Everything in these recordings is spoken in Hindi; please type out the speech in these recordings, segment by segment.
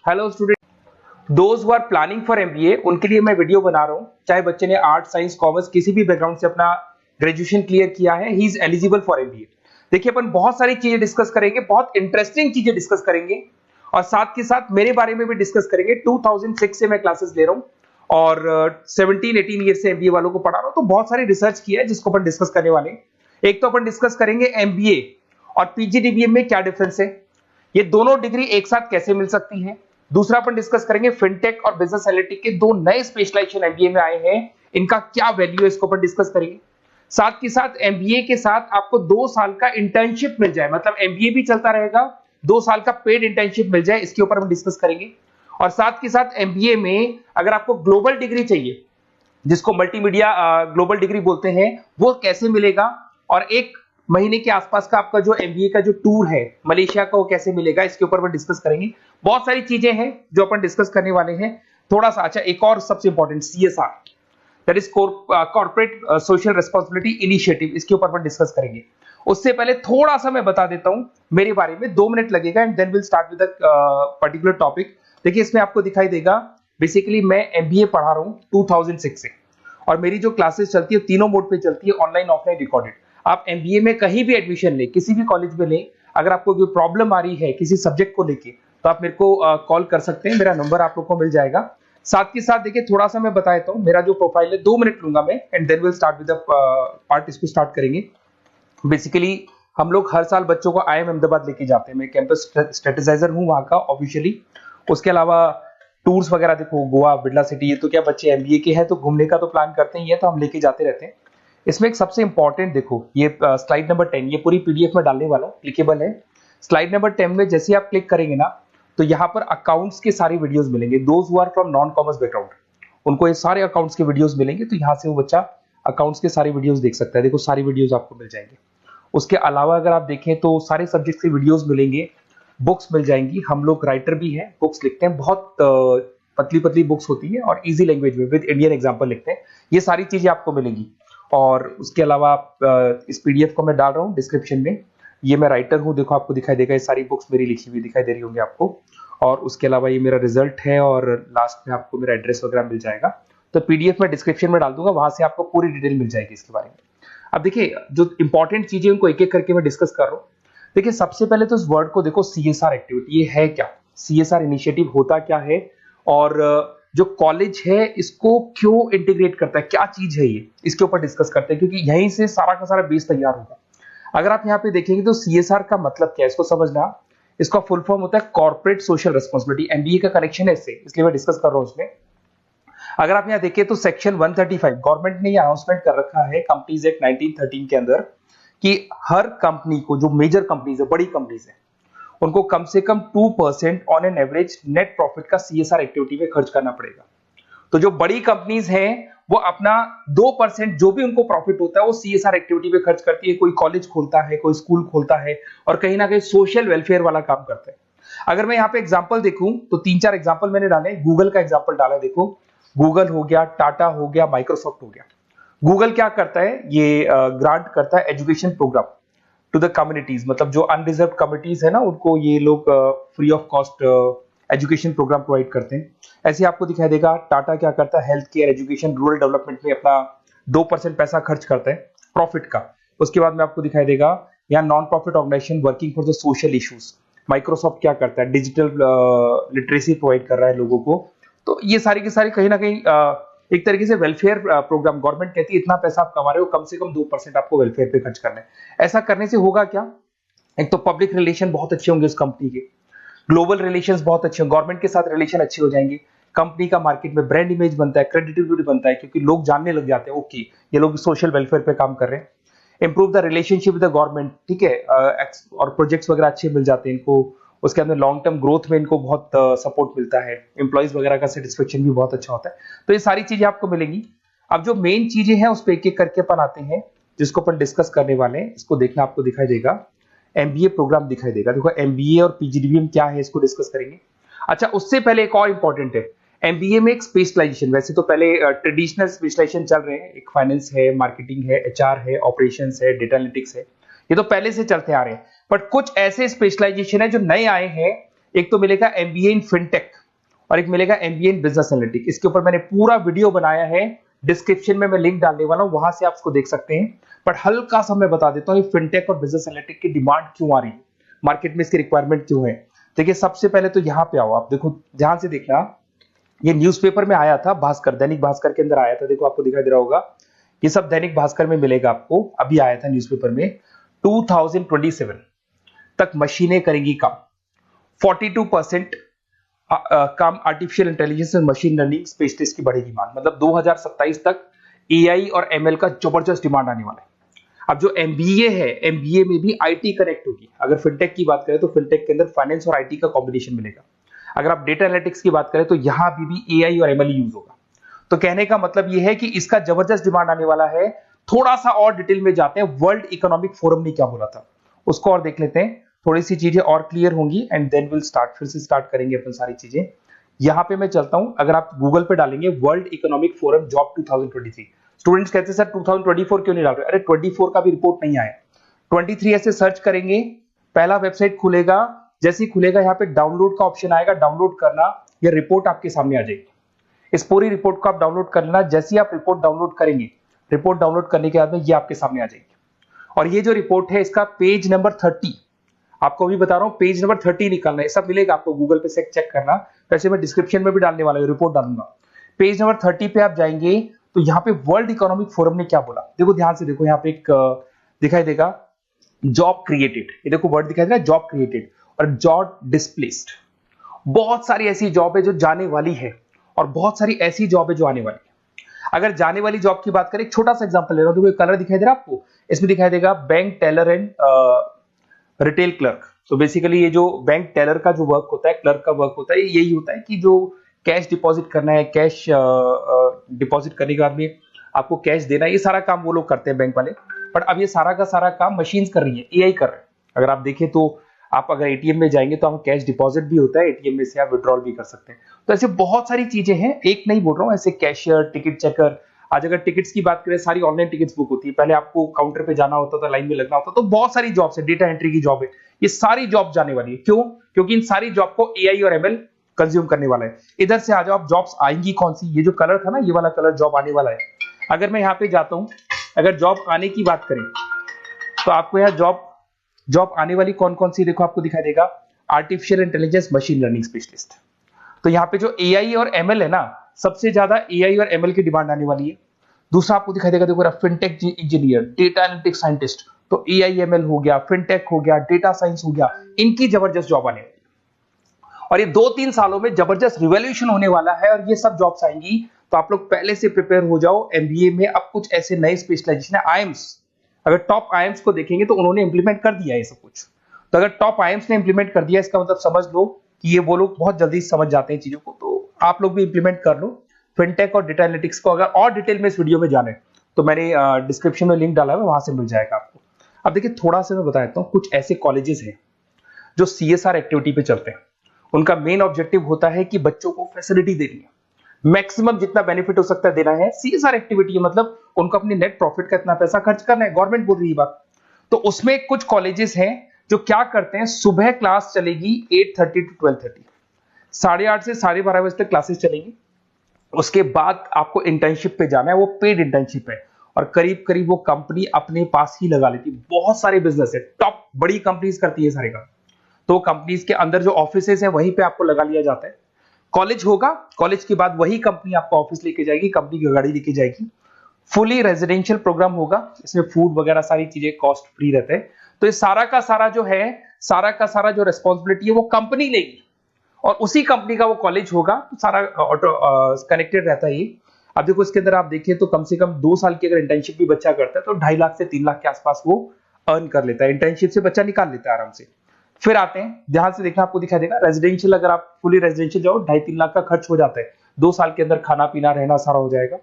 Hello student, those who are planning for MBA उनके लिए मैं वीडियो बना रहा हूं। चाहे बच्चे ने आर्ट, साइंस, कॉमर्स किसी भी बैकग्राउंड से अपना ग्रेजुएशन क्लियर किया है, he is eligible for MBA. देखिए, अपन बहुत सारी चीजें डिस्कस करेंगे, बहुत इंटरेस्टिंग चीजें डिस्कस करेंगे और साथ के साथ मेरे बारे में भी डिस्कस करेंगे। 2006 से मैं क्लासेस ले रहा हूं और 17-18 ईयर से एमबीए वालों को पढ़ा रहा हूं, तो बहुत सारी रिसर्च की है जिसको अपन डिस्कस करने वाले हैं। एक तो अपन डिस्कस करेंगे एमबीए और पीजीडीबीएम में क्या डिफरेंस है, ये दोनों डिग्री एक साथ कैसे मिल सकती है। दूसरा अपन डिस्कस करेंगे फिनटेक और बिजनेस एनालिटिक के दो नए स्पेशलाइजेशन एमबीए में आए हैं, इनका क्या वैल्यू है, इसको अपन डिस्कस करेंगे। साथ के साथ एमबीए के साथ आपको 2 साल का इंटर्नशिप मिल जाए, मतलब एमबीए भी चलता रहेगा, 2 साल का पेड इंटर्नशिप मिल जाए, इसके ऊपर हम डिस्कस करेंगे। और साथ के साथ एमबीए में अगर आपको ग्लोबल डिग्री चाहिए, जिसको मल्टीमीडिया ग्लोबल डिग्री बोलते हैं, वो कैसे मिलेगा, और 1 महीने के आसपास का आपका जो एमबीए का जो टूर है मलेशिया का, वो कैसे मिलेगा, इसके ऊपर अपन डिस्कस करेंगे। बहुत सारी चीजें हैं जो अपन डिस्कस करने वाले हैं। थोड़ा सा अच्छा, एक और सबसे important CSR, that is corporate social responsibility initiative, इसके ऊपर अपन डिस्कस करेंगे। उससे पहले थोड़ा सा मैं बता देता हूं मेरे बारे में, 2 मिनट लगेगा and then will start with particular topic. देखिए, इसमें आपको दिखाई देगा बेसिकली मैं एमबीए पढ़ा रहा हूं 2006 से, और मेरी जो क्लासेस चलती है तीनों मोड पे चलती है, ऑनलाइन, ऑफलाइन, रिकॉर्डेड। आप एमबीए में कहीं भी एडमिशन लें, किसी भी कॉलेज में लें, अगर आपको कोई प्रॉब्लम आ रही है किसी सब्जेक्ट को लेके, तो आप मेरे को कॉल कर सकते हैं, मेरा नंबर आप लोग को मिल जाएगा। साथ के साथ देखिए, थोड़ा सा मैं बता देता हूं, मेरा जो प्रोफाइल है 2 मिनट लूंगा मैं and then will start with the part, इसको स्टार्ट करेंगे। बेसिकली हम लोग हर साल बच्चों को आईएम अहमदाबाद लेके जाते हैं, मैं कैंपस स्ट्रेटेजाइजर हूं वहां का ऑफिशियली। उसके अलावा टूर्स वगैरह, देखो गोवा, बिरला सिटी, ये तो क्या बच्चे एमबीए के हैं तो घूमने का तो प्लान करते ही है, तो हम लेके जाते रहते हैं। इसमें एक सबसे इंपॉर्टेंट, देखो ये स्लाइड नंबर 10, ये पूरी पीडीएफ में डालने वाला हूं, क्लिकेबल है। स्लाइड नंबर 10 में जैसे आप क्लिक करेंगे ना, तो यहाँ पर अकाउंट्स के सारे वीडियोस मिलेंगे। Those who are from non commerce background, उनको ये सारे अकाउंट्स के वीडियोस मिलेंगे, तो यहाँ से वो बच्चा अकाउंट्स के सारे वीडियोस देख सकता है। देखो, सारी वीडियोस आपको मिल जाएंगे। उसके अलावा अगर आप देखें तो सारे सब्जेक्ट के वीडियोस मिलेंगे, बुक्स मिल जाएंगी। हम लोग राइटर भी हैं, बुक्स लिखते हैं, बहुत पतली पतली बुक्स होती है और इजी लैंग्वेज में विद इंडियन एग्जांपल लिखते हैं। ये सारी चीजें आपको मिलेंगी। और उसके अलावा इस पीडीएफ को मैं डाल रहा हूँ डिस्क्रिप्शन में, ये मैं राइटर हूँ, देखो आपको दिखाई देगा, ये सारी बुक्स मेरी लिखी हुई दिखाई दे रही होंगी आपको। और उसके अलावा ये मेरा रिजल्ट है और लास्ट में आपको मेरा एड्रेस वगैरह मिल जाएगा। तो पीडीएफ में डिस्क्रिप्शन में डाल दूंगा, वहां से आपको पूरी डिटेल मिल जाएगी इसके बारे में। अब देखिए, जो इंपॉर्टेंट चीजें उनको एक एक करके मैं डिस्कस कर रहा हूँ। देखिए, सबसे पहले तो इस वर्ड को देखो, सीएसआर एक्टिविटी, ये है क्या, सीएसआर इनिशिएटिव होता क्या है, और जो कॉलेज है इसको क्यों इंटीग्रेट करता है, क्या चीज है ये, इसके ऊपर डिस्कस करते हैं, क्योंकि यहीं से सारा का सारा बेस तैयार होगा। अगर आप यहाँ पे देखेंगे तो सीएसआर का मतलब क्या है, इसको समझना। इसका फुल फॉर्म होता है कॉर्पोरेट सोशल रिस्पांसिबिलिटी। एमबीए का कनेक्शन है इससे, इसलिए मैं डिस्कस कर रहा हूँ इसमें। अगर आप यहाँ देखिए तो सेक्शन 135, गवर्नमेंट ने ये अनाउंसमेंट कर रखा है कंपनीज एक्ट 1913 के अंदर, कि हर कंपनी को, जो मेजर कंपनीज है, बड़ी कंपनीज है, उनको कम से कम 2% on an average net profit का सीएसआर एक्टिविटी में खर्च करना पड़ेगा। तो जो बड़ी कंपनीज हैं वो अपना 2% जो भी उनको प्रॉफिट होता है वो सीएसआर एक्टिविटी पे खर्च करती है। कोई कॉलेज खोलता है, कोई स्कूल खोलता है, और कहीं ना कहीं सोशल वेलफेयर वाला काम करता है। अगर मैं यहाँ पे एग्जांपल देखूं तो 3-4 एग्जांपल मैंने डाले। गूगल का एग्जांपल डाला है, देखो गूगल हो गया, टाटा हो गया, माइक्रोसॉफ्ट हो गया। गूगल क्या करता है, ये ग्रांट करता है education program to the communities, मतलब जो अनरिजर्व कम्युनिटीज है ना, उनको ये लोग free of cost education program provide करते हैं। ऐसे आपको दिखाई देगा टाटा क्या करता है, health care, education, rural development में अपना 2% पैसा खर्च करता है प्रॉफिट का। उसके बाद में आपको दिखाई देगा यहाँ non profit organisation working for the social issues. Microsoft क्या करता है, डिजिटल लिटरेसी प्रोवाइड कर रहा है लोगों को। तो ये सारी की सारी कहीं ना कहीं एक तरीके से वेलफेयर प्रोग्राम। गवर्नमेंट कहती है इतना पैसा आप कमा रहे हो, कम से कम 2% आपको वेलफेयर पे खर्च करना है। ऐसा करने से होगा क्या, एक तो पब्लिक रिलेशन बहुत अच्छे होंगे उस कंपनी के, ग्लोबल रिलेशंस बहुत अच्छे होंगे, गवर्नमेंट के साथ रिलेशन अच्छे हो जाएंगे, कंपनी का मार्केट में ब्रांड इमेज बनता है, क्रेडिबिलिटी बनता है, क्योंकि लोग जानने लग जाते हैं ओके ये लोग सोशल वेलफेयर पे काम कर रहे हैं। Improve the relationship with the government, ठीक है, और प्रोजेक्ट्स वगैरह अच्छे मिल जाते हैं इनको। उसके अंदर लॉन्ग टर्म ग्रोथ में इनको बहुत सपोर्ट मिलता है, एम्प्लॉइज वगैरह का सेटिस्फेक्शन भी बहुत अच्छा होता है। तो ये सारी चीजें आपको मिलेंगी। अब जो मेन चीजें हैं उस पर एक एक करके अपन आते हैं, जिसको अपन डिस्कस करने वाले हैं। इसको देखना, आपको दिखाई देगा एमबीए प्रोग्राम दिखाई देगा। देखो एमबीए और पीजीडीबीएम क्या है, इसको डिस्कस करेंगे। अच्छा, उससे पहले एक और इंपॉर्टेंट है, एमबीए में एक स्पेशलाइजेशन, वैसे तो पहले ट्रेडिशनल स्पेशलाइजेशन चल रहे हैं, एक फाइनेंस है, मार्केटिंग है, एचआर है, ऑपरेशंस है, डेटा एनालिटिक्स है, ये तो पहले से चलते आ रहे हैं। बट कुछ ऐसे स्पेशलाइजेशन है जो नए आए हैं। एक तो मिलेगा एमबीए इन फिनटेक, और एक मिलेगा एमबीए इन बिजनेस एनालिटिक्स। इसके ऊपर मैंने पूरा वीडियो बनाया है, डिस्क्रिप्शन में मैं लिंक डालने वाला हूं, वहां से आप उसको देख सकते हैं। बट हल्का सा मैं बता देता हूं ये फिनटेक और बिजनेस एनालिटिक्स की डिमांड क्यों आ रही है, मार्केट में इसकी रिक्वायरमेंट क्यों है। देखिए सबसे पहले तो यहाँ पे आओ, आप देखो ध्यान से देखना, ये न्यूज़पेपर में आया था, भास्कर, दैनिक भास्कर के अंदर आया था, देखो आपको दिखाई दे रहा होगा, ये सब दैनिक भास्कर में मिलेगा आपको, अभी आया था न्यूज़पेपर में। 2027 तक मशीनें करेंगी काम, 42% काम आर्टिफिशियल इंटेलिजेंस और मशीन लर्निंग स्पेशलिस्ट की बढ़ेगी मांग, मतलब 2027 तक एआई और एमएल का जबरदस्त डिमांड आने वाला है। अब जो एमबीए है, एमबीए में भी आईटी कनेक्ट होगी। अगर फिनटेक की बात करें तो फिनटेक के अंदर फाइनेंस और आईटी का कॉम्बिनेशन मिलेगा। अगर आप डेटा एनालिटिक्स की बात करें तो यहां भी एआई और एमएल यूज होगा। तो कहने का मतलब यह है कि इसका जबरदस्त डिमांड आने वाला है। थोड़ा सा और डिटेल में जाते हैं, वर्ल्ड इकोनॉमिक फोरम ने क्या बोला था उसको और देख लेते हैं, थोड़ी सी चीजें और क्लियर होंगी एंड देन विल स्टार्ट, फिर से स्टार्ट करेंगे अपन सारी चीजें। यहां पे मैं चलता हूं, अगर आप गूगल पे डालेंगे world economic forum job 2023, students कहते हैं सर 2024 क्यों नहीं डाल रहे, अरे 24 का भी रिपोर्ट नहीं आया, 23 ऐसे सर्च करेंगे, पहला वेबसाइट खुलेगा, जैसे ही खुलेगा यहाँ पे डाउनलोड का ऑप्शन आएगा, डाउनलोड करना, ये रिपोर्ट आपके सामने आ जाएगी। इस पूरी रिपोर्ट को आप डाउनलोड कर लेना, जैसे ही आप रिपोर्ट डाउनलोड करेंगे, रिपोर्ट डाउनलोड करने के बाद में ये आपके सामने आ जाएगी। और ये जो रिपोर्ट है इसका पेज नंबर 30, आपको भी बता रहा हूं पेज नंबर 30 निकालना है, सब मिलेगा आपको गूगल पे से चेक करना, वैसे मैं डिस्क्रिप्शन में भी डालने वाला हूं, रिपोर्ट डालूंगा। पेज नंबर 30 पे आप जाएंगे तो यहाँ पे वर्ल्ड इकोनॉमिक फोरम ने क्या बोला, देखो ध्यान से देखो, यहाँ पे एक दिखाई देगा जॉब क्रिएटेड, ये देखो वर्ड दिखाई दे रहा है जॉब क्रिएटेड और जॉब डिस्प्लेस्ड। बहुत सारी ऐसी जॉब है जो जाने वाली है और बहुत सारी ऐसी जॉब है जो आने वाली है। अगर जाने वाली जॉब की बात करें, एक छोटा सा एग्जांपल ले रहा हूं, देखो कलर दिखाई दे रहा है आपको, इसमें दिखाई देगा bank teller and retail clerk. तो बेसिकली ये जो बैंक टेलर का जो वर्क होता है, क्लर्क का वर्क होता है, यही होता है कि जो कैश डिपॉजिट करना है, कैश डिपॉजिट करने के बाद में आपको कैश देना है, ये सारा काम वो लोग करते हैं बैंक वाले। बट अब ये सारा का सारा काम मशीन्स कर रही है, एआई कर रहे हैं। अगर आप देखें तो आप अगर एटीएम में जाएंगे तो आपको कैश डिपॉजिट भी होता है, एटीएम में से आप विड्रॉल भी कर सकते हैं। तो ऐसे बहुत सारी चीजें हैं, एक नहीं बोल रहा हूँ, ऐसे कैशियर, टिकट चेकर, आज अगर टिकट्स की बात करें सारी ऑनलाइन टिकट्स बुक होती है, पहले आपको काउंटर पे जाना होता था, लाइन में लगना होता, तो बहुत सारी जॉब्स है, डेटा एंट्री की जॉब है, ये सारी जॉब जाने वाली है। क्यों? क्योंकि इन सारी जॉब को एआई और एमएल कंज्यूम करने वाला है। इधर से आ जाओ, आप जॉब्स आएंगी कौन सी, ये जो कलर था ना, ये वाला कलर जॉब आने वाला है। अगर मैं यहाँ पे जाता हूं, अगर जॉब आने की बात करें तो आपको यहाँ जॉब आने वाली कौन कौन सी, देखो आपको दिखाई देगा artificial intelligence machine learning specialist. तो यहाँ पे जो एआई और एमएल है ना, सबसे ज्यादा एआई और एमएल की डिमांड आने वाली है। दूसरा आपको दिखाई देगा, देखो fintech engineer, data analytics scientist, तो एआई एमएल हो गया, फिनटेक हो गया, डेटा साइंस हो गया, इनकी जबरदस्त जॉब आने वाली है। और ये 2-3 सालों में जबरदस्त रिवॉल्यूशन होने वाला है और ये सब जॉब्स आएंगी। तो आप लोग पहले से प्रिपेयर हो जाओ। एमबीए में अब कुछ ऐसे नए स्पेशलाइजेशन है, आईएम्स, अगर टॉप आईएम्स को देखेंगे तो उन्होंने इंप्लीमेंट कर दिया है ये सब कुछ। तो अगर टॉप आईएम्स ने इंप्लीमेंट कर दिया, इसका मतलब समझ लो कि ये वो लोग बहुत जल्दी समझ जाते हैं चीजों को, तो आप लोग भी इंप्लीमेंट कर लो फिनटेक और डेटा एनालिटिक्स को। अगर और डिटेल में इस वीडियो में जाने तो मैंने डिस्क्रिप्शन में लिंक डाला है, वहां से मिल जाएगा आपको। अब देखिए थोड़ा सा मैं बता देता हूँ, कुछ ऐसे कॉलेजेस हैं जो सीएसआर एक्टिविटी पे चलते हैं। उनका मेन ऑब्जेक्टिव होता है कि बच्चों को फैसिलिटी देनी है, मैक्सिमम जितना बेनिफिट हो सकता है देना है। सीएसआर एक्टिविटी मतलब उनको अपनी नेट प्रॉफिट का इतना पैसा खर्च करना है, गवर्नमेंट बोल रही है बात। तो उसमें कुछ कॉलेजेस हैं जो क्या करते हैं, सुबह क्लास चलेगी 8:30 to 12:30, 8:30 से 12:30 बजे तक क्लासेस चलेंगी। उसके बाद आपको इंटर्नशिप पे जाना है, वो पेड इंटर्नशिप है और करीब करीब वो कंपनी अपने पास ही लगा लेती है। बहुत सारे बिजनेस है, टॉप बड़ी कंपनीज करती है सारे काम। तो कंपनीज के अंदर जो ऑफिसेज है वहीं पे आपको लगा लिया जाता है। कॉलेज होगा, कॉलेज के बाद वही कंपनी आपको ऑफिस लेके जाएगी, कंपनी की गाड़ी लेके जाएगी। फुली रेजिडेंशियल प्रोग्राम होगा, इसमें फूड वगैरह सारी चीजें कॉस्ट फ्री रहते हैं। तो ये सारा का सारा जो है, सारा का सारा जो रेस्पॉन्सिबिलिटी है वो कंपनी लेगी और उसी कंपनी का वो कॉलेज होगा। तो सारा ऑटो कनेक्टेड रहता है ये। अब देखो इसके अंदर आप देखिए तो कम से कम 2 साल की अगर इंटर्नशिप भी बच्चा करता है तो 2.5 लाख से 3 लाख के आसपास वो अर्न कर लेता है, इंटर्नशिप से बच्चा निकाल लेता है आराम से। फिर आते हैं, ध्यान से देखना, आपको दिखाई देगा रेजिडेंशियल, अगर आप फुली रेजिडेंशियल जाओ 2.5-3 लाख का खर्च हो जाता है, 2 साल के अंदर खाना पीना रहना सारा हो जाएगा।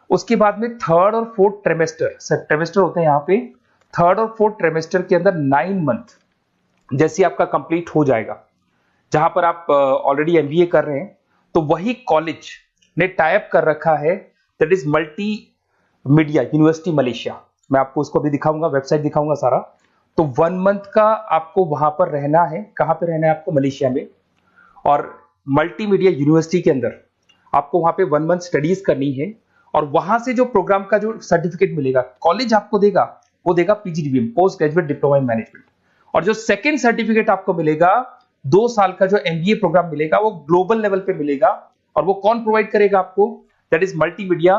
उसके बाद में 3rd और 4th ट्रेमेस्टर होते हैं यहाँ पे। 3rd और 4th ट्रेमेस्टर के अंदर 9 मंथ जैसे आपका कंप्लीट हो जाएगा, जहां पर आप ऑलरेडी एमबीए कर रहे हैं, तो वही कॉलेज ने टाइप कर रखा है, that is multi media university Malaysia. मैं आपको उसको भी दिखाऊंगा, वेबसाइट दिखाऊंगा सारा। तो 1 मंथ का आपको वहां पर रहना है। कहां पे रहना है आपको? मलेशिया में। और मल्टीमीडिया यूनिवर्सिटी के अंदर आपको वहां पे 1 मंथ स्टडीज करनी है और वहां से जो प्रोग्राम का जो सर्टिफिकेट मिलेगा कॉलेज आपको देगा, वो देगा PGDBM, post graduate diploma in management. और जो सेकंड सर्टिफिकेट आपको मिलेगा 2 साल का जो एमबीए प्रोग्राम मिलेगा वो ग्लोबल लेवल पे मिलेगा। और वो कौन प्रोवाइड करेगा आपको? That is multimedia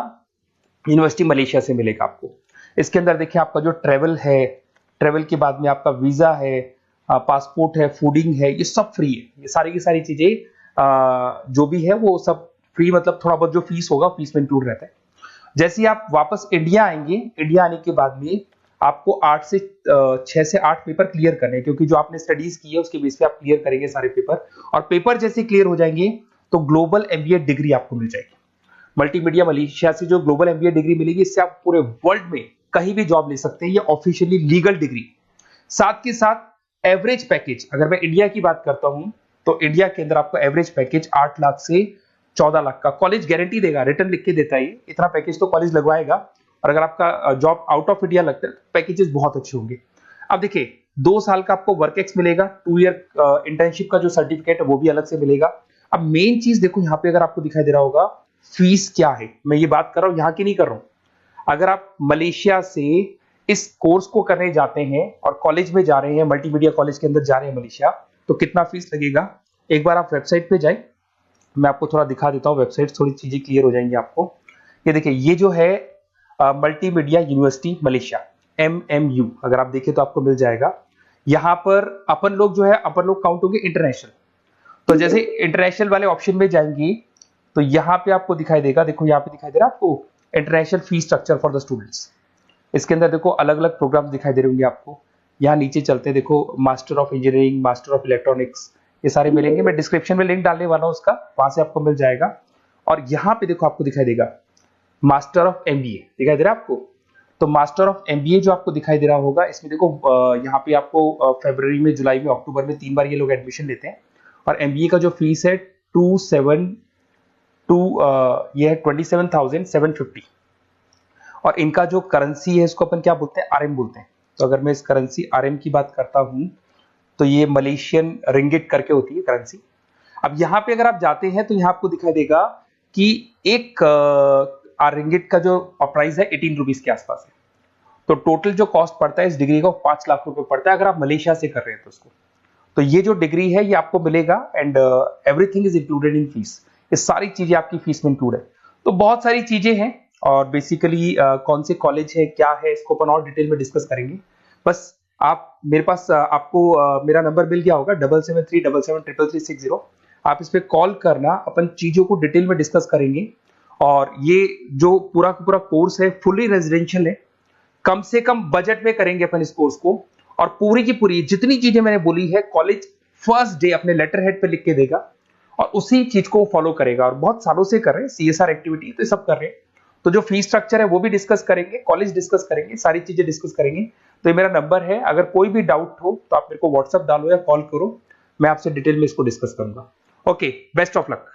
university Malaysia से मिलेगा आपको। इसके अंदर देखिए आपका जो ट्रेवल है, ट्रेवल के बाद में आपका वीजा है, पासपोर्ट है, फूडिंग है, ये सब फ्री है। ये सारी की सारी चीजें जो भी है वो सब फ्री, मतलब थोड़ा बहुत जो फीस होगा फीस में इंक्लूड रहता है। जैसे ही आप वापस इंडिया आएंगे, इंडिया आने के बाद में आपको 6 से 8 पेपर क्लियर करने हैं, क्योंकि जो आपने स्टडीज की है उसके बेस पे आप क्लियर करेंगे सारे पेपर। और पेपर जैसे क्लियर हो जाएंगे तो ग्लोबल एमबीए डिग्री आपको मिल जाएगी। मल्टीमीडिया मलेशिया से जो ग्लोबल एमबीए डिग्री मिलेगी, इससे आप पूरे वर्ल्ड में कहीं भी जॉब ले सकते हैं। ये ऑफिशियली लीगल डिग्री। साथ के साथ एवरेज पैकेज, अगर मैं इंडिया की बात करता हूं तो इंडिया के अंदर आपको एवरेज पैकेज 8 लाख से 14 लाख का कॉलेज गारंटी देगा, रिटर्न लिख के देता है। इतना पैकेज तो कॉलेज लगवाएगा। और अगर आपका जॉब आउट ऑफ इंडिया लगता है तो पैकेजेस बहुत अच्छे होंगे। अब देखिए 2 साल का आपको वर्क एक्स मिलेगा, 2 ईयर इंटर्नशिप का जो सर्टिफिकेट है वो भी अलग से मिलेगा। अब मेन चीज देखो यहाँ पे, अगर आपको दिखाई दे रहा होगा फीस क्या है, मैं ये बात कर रहा हूं यहाँ की नहीं कर रहा हूं। अगर आप मलेशिया से इस कोर्स को करने जाते हैं और कॉलेज में जा रहे हैं, मल्टीमीडिया कॉलेज के अंदर जा रहे हैं मलेशिया, तो कितना फीस लगेगा? एक बार आप वेबसाइट पे जाए, मैं आपको थोड़ा दिखा देता हूँ वेबसाइट, थोड़ी चीजें क्लियर हो जाएंगी आपको। ये देखिए, ये जो है मल्टीमीडिया यूनिवर्सिटी मलेशिया MMU, अगर आप देखें तो आपको मिल जाएगा। यहाँ पर अपन लोग जो है, अपन लोग काउंट होंगे इंटरनेशनल। तो जैसे इंटरनेशनल वाले ऑप्शन में जाएंगे तो यहाँ पे आपको दिखाई देगा, देखो यहाँ पे दिखाई दे रहा है आपको international fee structure for the students. इसके अंदर देखो अलग अलग प्रोग्राम दिखाई दे रहे होंगे आपको। यहाँ नीचे चलते हैं, देखो master of engineering, master of electronics, ये सारे मिलेंगे। मैं डिस्क्रिप्शन में लिंक डालने वाला हूँ उसका, वहां से आपको मिल जाएगा। और यहाँ पे देखो आपको दिखाई देगा मास्टर ऑफ एमबीए, दिखाई दे रहा है आपको। तो मास्टर ऑफ एमबीए जो आपको दिखाई दे रहा होगा, इसमें देखो यहाँ पे आपको फरवरी में, जुलाई में, अक्टूबर में 3 बार ये लोग एडमिशन लेते हैं। और एमबीए का जो फीस है 27,750। और इनका जो करेंसी है इसको अपन क्या बोलते हैं? RM बोलते हैं। तो अगर मैं इस करेंसी RM की बात करता हूं तो ये मलेशियन रिंगिट करके होती है करेंसी। अब यहाँ पे अगर आप जाते हैं तो यहाँ आपको दिखाई देगा कि एक रिंगिट का जो प्राइस है 18 रुपीज के आसपास है। तो टोटल जो कॉस्ट पड़ता है इस डिग्री का 5 लाख रुपए पड़ता है, अगर आप मलेशिया से कर रहे हैं तो उसको। तो ये जो डिग्री है ये आपको मिलेगा and everything is included in fees. ये सारी चीजें आपकी फीस में इंक्लूड है। तो बहुत सारी चीजें हैं और बेसिकली कौन से कॉलेज है, क्या है, इसको अपन और डिटेल में डिस्कस करेंगे। बस आप मेरे पास आपको मेरा नंबर मिल गया होगा 7737773360। आप इस पे कॉल करना, अपन चीजों को डिटेल में डिस्कस करेंगे। और ये जो पूरा का पूरा कोर्स है फुली रेजिडेंशियल है, कम से कम बजट में करेंगे अपन इस कोर्स को। और पूरी की पूरी जितनी चीजें मैंने बोली है कॉलेज फर्स्ट डे अपने लेटर हेड पे लिख के देगा और उसी चीज को फॉलो करेगा। और बहुत सालों से कर रहे हैं, CSR एक्टिविटी तो सब कर रहे हैं। तो जो फीस स्ट्रक्चर है वो भी डिस्कस करेंगे, कॉलेज डिस्कस करेंगे, सारी चीजें डिस्कस करेंगे। तो ये मेरा नंबर है, अगर कोई भी डाउट हो तो आप मेरे को व्हाट्सएप डालो या कॉल करो, मैं आपसे डिटेल में इसको डिस्कस करूंगा। Okay, best of luck.